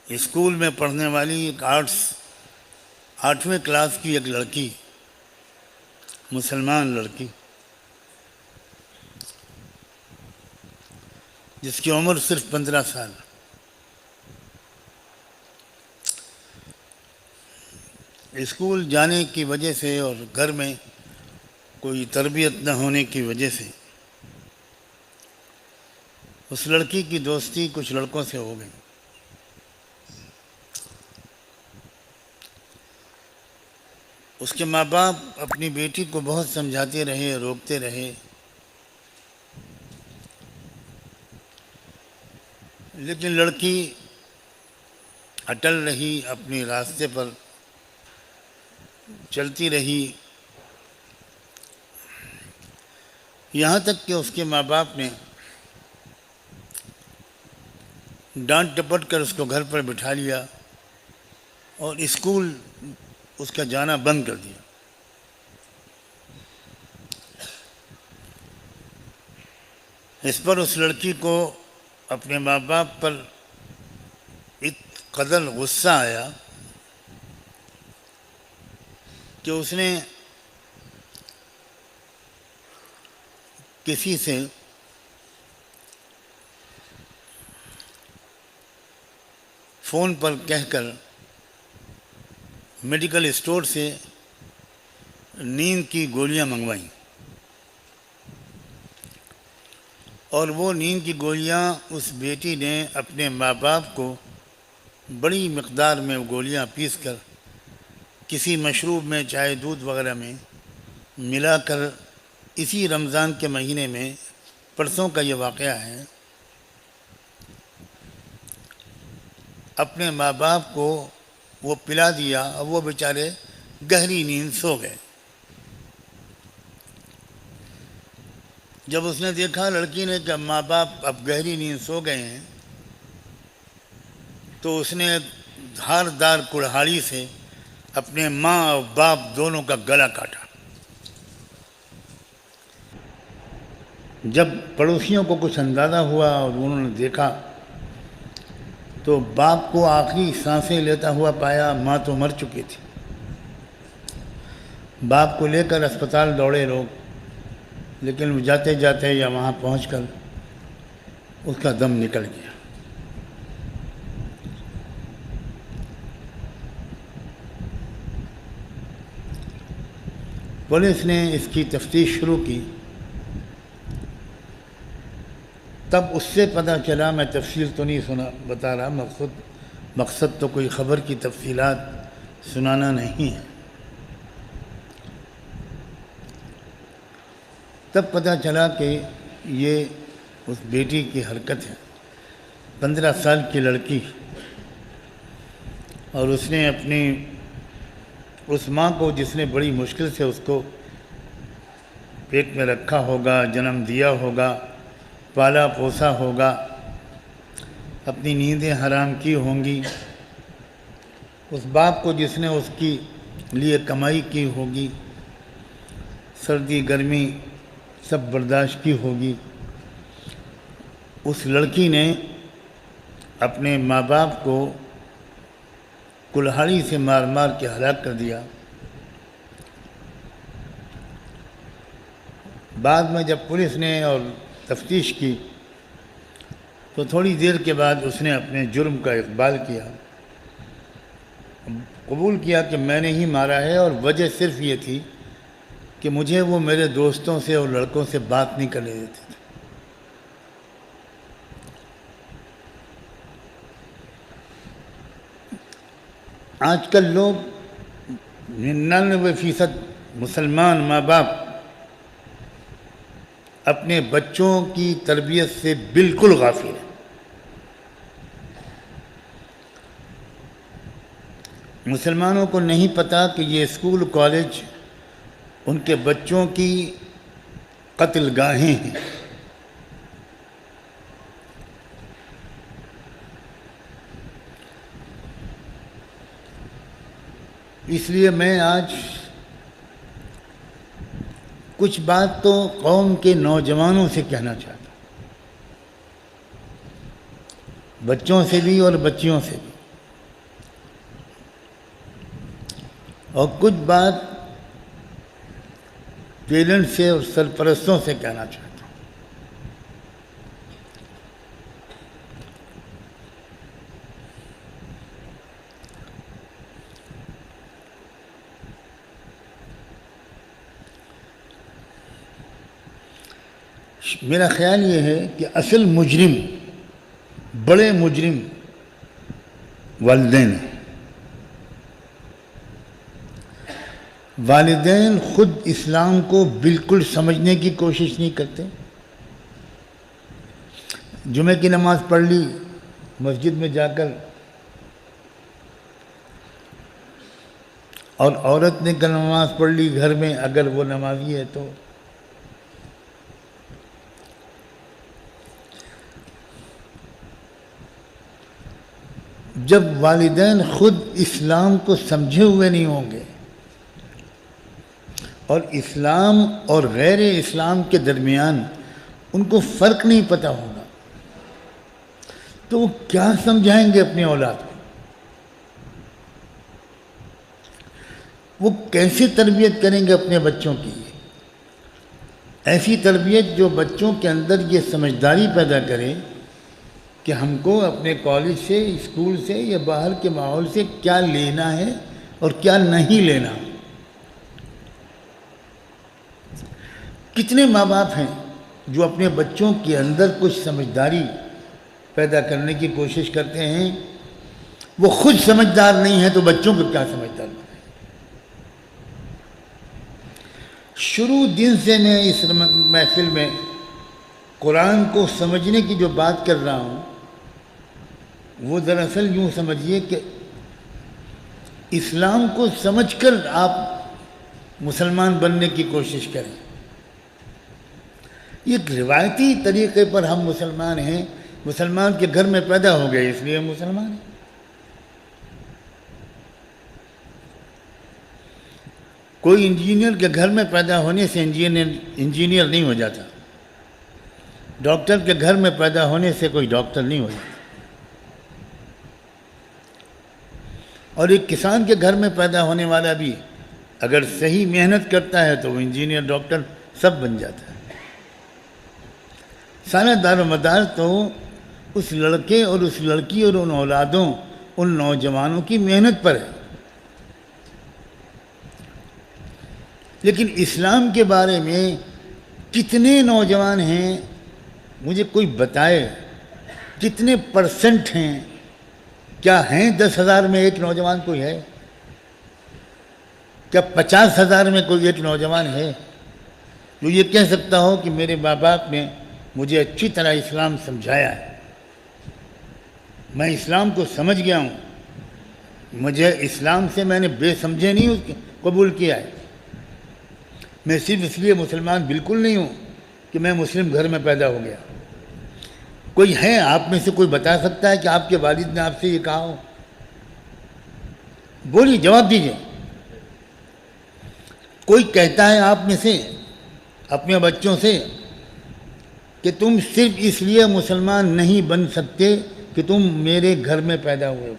School میں پڑھنے والی ایک آٹھویں کلاس کی ایک لڑکی، مسلمان لڑکی، جس کی عمر صرف 15 سال، اسکول جانے کی وجہ سے اور گھر میں کوئی تربیت نہ ہونے کی وجہ سے اس لڑکی کی دوستی کچھ لڑکوں سے ہو گئی۔ اس کے ماں باپ اپنی بیٹی کو بہت سمجھاتے رہے، روکتے رہے، لیکن لڑکی اٹل رہی، اپنے راستے پر چلتی رہی، یہاں تک کہ اس کے ماں باپ نے ڈانٹ ڈپٹ کر اس کو گھر پر بٹھا لیا اور اسکول اس کا جانا بند کر دیا۔ اس پر اس لڑکی کو اپنے ماں باپ پر اس قدر غصہ آیا کہ اس نے کسی سے فون پر کہہ کر میڈیکل اسٹور سے نیند کی گولیاں منگوائیں، اور وہ نیند کی گولیاں اس بیٹی نے اپنے ماں باپ کو بڑی مقدار میں گولیاں پیس کر کسی مشروب میں، چائے دودھ وغیرہ میں ملا کر، اسی رمضان کے مہینے میں، پرسوں کا یہ واقعہ ہے، اپنے ماں باپ کو وہ پلا دیا اور وہ بیچارے گہری نیند سو گئے۔ جب اس نے دیکھا لڑکی نے کہ ماں باپ اب گہری نیند سو گئے ہیں، تو اس نے دھاردار کڑہاڑی سے اپنے ماں اور باپ دونوں کا گلا کاٹا۔ جب پڑوسیوں کو کچھ اندازہ ہوا اور انہوں نے دیکھا تو باپ کو آخری سانسیں لیتا ہوا پایا، ماں تو مر چکی تھی۔ باپ کو لے کر اسپتال دوڑے لوگ، لیکن جاتے جاتے یا وہاں پہنچ کر اس کا دم نکل گیا۔ پولیس نے اس کی تفتیش شروع کی، تب اس سے پتہ چلا، میں تفصیل تو نہیں بتا رہا، مقصد تو کوئی خبر کی تفصیلات سنانا نہیں ہے، تب پتہ چلا کہ یہ اس بیٹی کی حرکت ہے، 15 سال کی لڑکی، اور اس نے اپنی اس ماں کو، جس نے بڑی مشکل سے اس کو پیٹ میں رکھا ہوگا، جنم دیا ہوگا، پالا پوسا ہوگا، اپنی نیندیں حرام کی ہوں گی، اس باپ کو جس نے اس کی لیے کمائی کی ہوگی، سردی گرمی سب برداشت کی ہوگی، اس لڑکی نے اپنے ماں باپ کو کلہاڑی سے مار مار کے ہلاک کر دیا۔ بعد میں جب پولیس نے اور تفتیش کی تو تھوڑی دیر کے بعد اس نے اپنے جرم کا اقبال کیا، قبول کیا کہ میں نے ہی مارا ہے، اور وجہ صرف یہ تھی کہ مجھے وہ میرے دوستوں سے اور لڑکوں سے بات نہیں کرنے دیتے تھے۔ آج کل لوگ 99% مسلمان ماں باپ اپنے بچوں کی تربیت سے بالکل غافل ہیں۔ مسلمانوں کو نہیں پتہ کہ یہ اسکول کالج ان کے بچوں کی قتل گاہیں ہیں۔ اس لیے میں آج کچھ بات تو قوم کے نوجوانوں سے کہنا چاہتا ہوں۔ بچوں سے بھی اور بچیوں سے بھی. اور کچھ بات پیرنٹس سے اور سرپرستوں سے کہنا چاہتا ہوں. میرا خیال یہ ہے کہ اصل مجرم، بڑے مجرم والدین ہیں. والدین خود اسلام کو بالکل سمجھنے کی کوشش نہیں کرتے. جمعہ کی نماز پڑھ لی مسجد میں جا کر، اور عورت نے نماز پڑھ لی گھر میں اگر وہ نمازی ہے تو. جب والدین خود اسلام کو سمجھے ہوئے نہیں ہوں گے اور اسلام اور غیر اسلام کے درمیان ان کو فرق نہیں پتہ ہوگا تو وہ کیا سمجھائیں گے اپنی اولاد کو؟ وہ کیسے تربیت کریں گے اپنے بچوں کی؟ ایسی تربیت جو بچوں کے اندر یہ سمجھداری پیدا کرے کہ ہم کو اپنے کالج سے، اسکول سے یا باہر کے ماحول سے کیا لینا ہے اور کیا نہیں لینا. کتنے ماں باپ ہیں جو اپنے بچوں کے اندر کچھ سمجھداری پیدا کرنے کی کوشش کرتے ہیں، وہ خود سمجھدار نہیں ہیں تو بچوں کو کیا سمجھدار بنائیں. شروع دن سے میں اس محفل میں قرآن کو سمجھنے کی جو بات کر رہا ہوں وہ دراصل یوں سمجھیے کہ اسلام کو سمجھ کر آپ مسلمان بننے کی کوشش کریں. ایک روایتی طریقے پر ہم مسلمان ہیں، مسلمان کے گھر میں پیدا ہو گئے اس لیے ہم مسلمان ہیں. کوئی انجینئر کے گھر میں پیدا ہونے سے انجینئر نہیں ہو جاتا. ڈاکٹر کے گھر میں پیدا ہونے سے کوئی ڈاکٹر نہیں ہو جاتا. اور ایک کسان کے گھر میں پیدا ہونے والا بھی اگر صحیح محنت کرتا ہے تو وہ انجینئر، ڈاکٹر سب بن جاتا ہے. سارا دار و مدار تو اس لڑکے اور اس لڑکی اور ان اولادوں، ان نوجوانوں کی محنت پر ہے. لیکن اسلام کے بارے میں کتنے نوجوان ہیں، مجھے کوئی بتائے کتنے پرسنٹ ہیں؟ کیا ہیں 10,000 میں ایک نوجوان کوئی ہے؟ کیا 50,000 میں کوئی ایک نوجوان ہے جو یہ کہہ سکتا ہو کہ میرے ماں باپ نے مجھے اچھی طرح اسلام سمجھایا ہے، میں اسلام کو سمجھ گیا ہوں، مجھے اسلام سے میں نے بے سمجھے نہیں اس قبول کیا ہے، میں صرف اس لیے مسلمان بالکل نہیں ہوں کہ میں مسلم گھر میں پیدا ہو گیا. کوئی ہے آپ میں سے کوئی بتا سکتا ہے کہ آپ کے والد نے آپ سے یہ کہا ہو؟ بولیے، جواب دیجیے. کوئی کہتا ہے آپ میں سے اپنے بچوں سے کہ تم صرف اس لیے مسلمان نہیں بن سکتے کہ تم میرے گھر میں پیدا ہوئے ہو؟